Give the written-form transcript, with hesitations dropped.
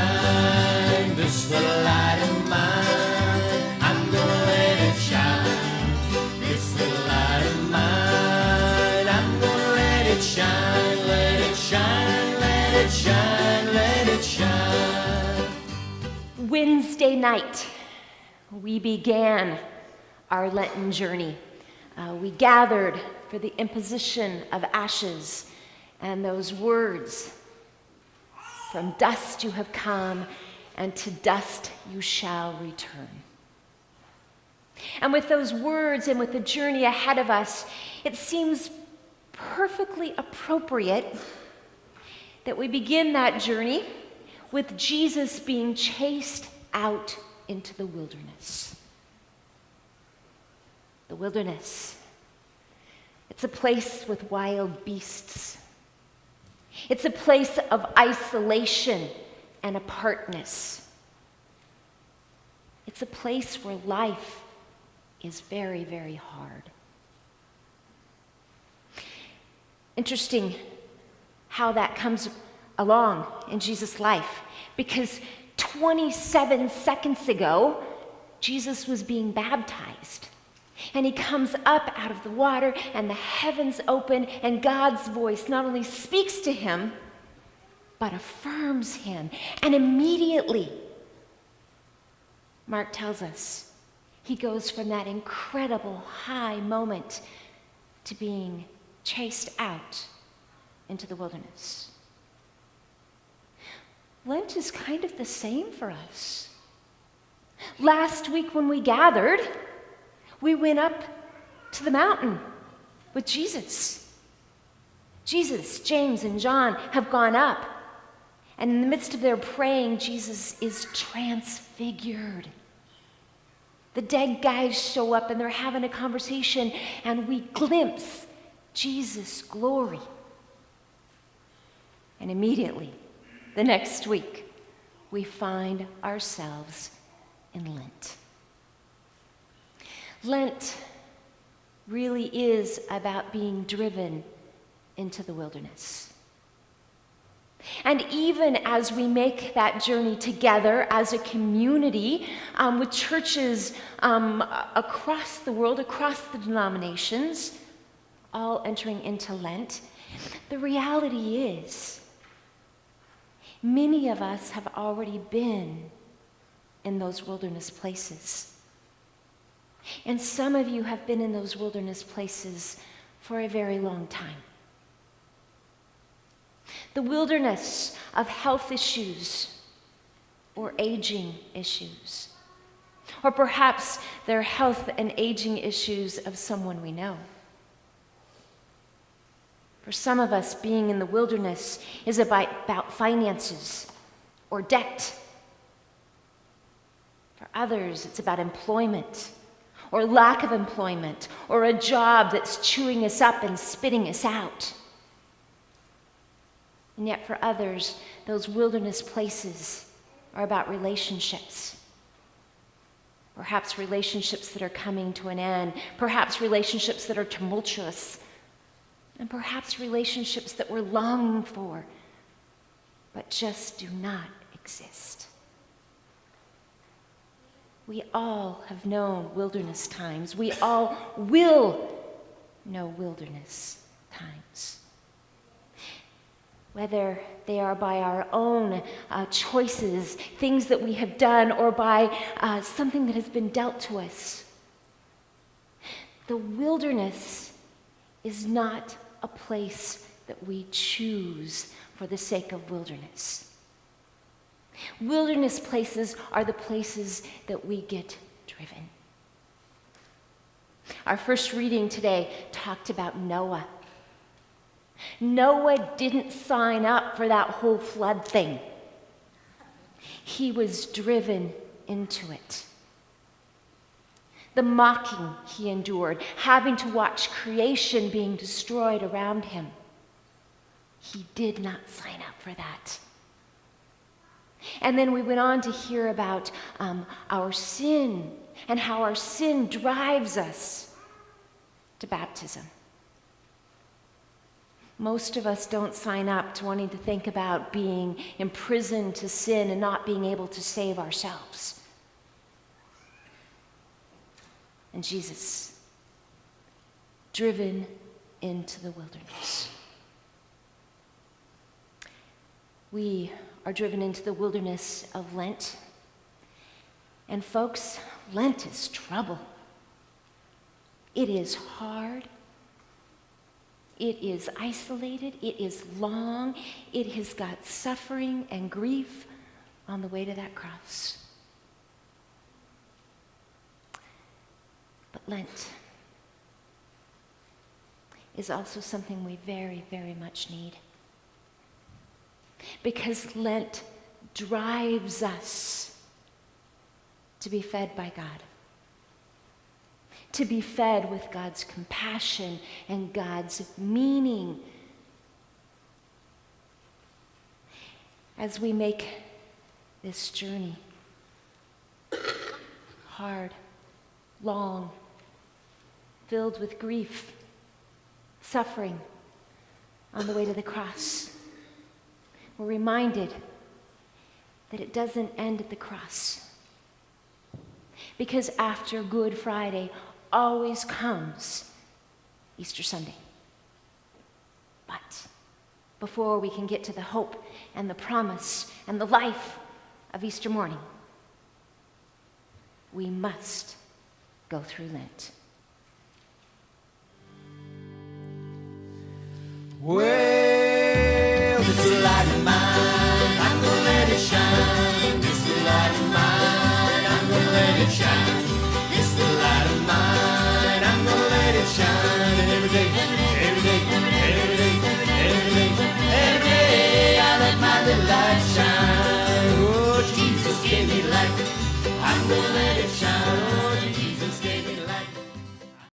shine, this little light of mine. I'm gonna let it shine, this little light of mine. I'm gonna let it shine, let it shine, let it shine, let it shine. Wednesday night, we began our Lenten journey. We gathered for the imposition of ashes and those words, "From dust you have come, and to dust you shall return." And with those words and with the journey ahead of us, it seems perfectly appropriate that we begin that journey with Jesus being chased out into the wilderness. The wilderness. It's a place with wild beasts. It's a place of isolation and apartness. It's a place where life is very, very hard. Interesting how that comes along in Jesus' life, because 27 seconds ago, Jesus was being baptized. And he comes up out of the water, and the heavens open, and God's voice not only speaks to him, but affirms him. And immediately, Mark tells us, he goes from that incredible high moment to being chased out into the wilderness. Lent is kind of the same for us. Last week when we gathered, we went up to the mountain with Jesus. Jesus, James, and John have gone up. And in the midst of their praying, Jesus is transfigured. The dead guys show up and they're having a conversation, and we glimpse Jesus' glory. And immediately, the next week, we find ourselves in Lent. Lent really is about being driven into the wilderness. And even as we make that journey together as a community with churches across the world, across the denominations, all entering into Lent, the reality is many of us have already been in those wilderness places. And some of you have been in those wilderness places for a very long time. The wilderness of health issues or aging issues. Or perhaps they're health and aging issues of someone we know. For some of us, being in the wilderness is about finances or debt. For others, it's about employment or lack of employment, or a job that's chewing us up and spitting us out. And yet for others, those wilderness places are about relationships. Perhaps relationships that are coming to an end, perhaps relationships that are tumultuous, and perhaps relationships that we're longing for, but just do not exist. We all have known wilderness times. We all will know wilderness times. Whether they are by our own choices, things that we have done, or by something that has been dealt to us. The wilderness is not a place that we choose for the sake of wilderness. Wilderness places are the places that we get driven. Our first reading today talked about Noah. Noah didn't sign up for that whole flood thing. He was driven into it. The mocking he endured, having to watch creation being destroyed around him. He did not sign up for that. And then we went on to hear about our sin and how our sin drives us to baptism. Most of us don't sign up to wanting to think about being imprisoned to sin and not being able to save ourselves. And Jesus, driven into the wilderness. We are driven into the wilderness of Lent. And folks, Lent is trouble. It is hard. It is isolated. It is long. It has got suffering and grief on the way to that cross. But Lent is also something we very, very much need. Because Lent drives us to be fed by God. To be fed with God's compassion and God's meaning. As we make this journey hard, long, filled with grief, suffering on the way to the cross, we're reminded that it doesn't end at the cross. Because after Good Friday always comes Easter Sunday. But before we can get to the hope and the promise and the life of Easter morning, we must go through Lent. Well, this light of mine,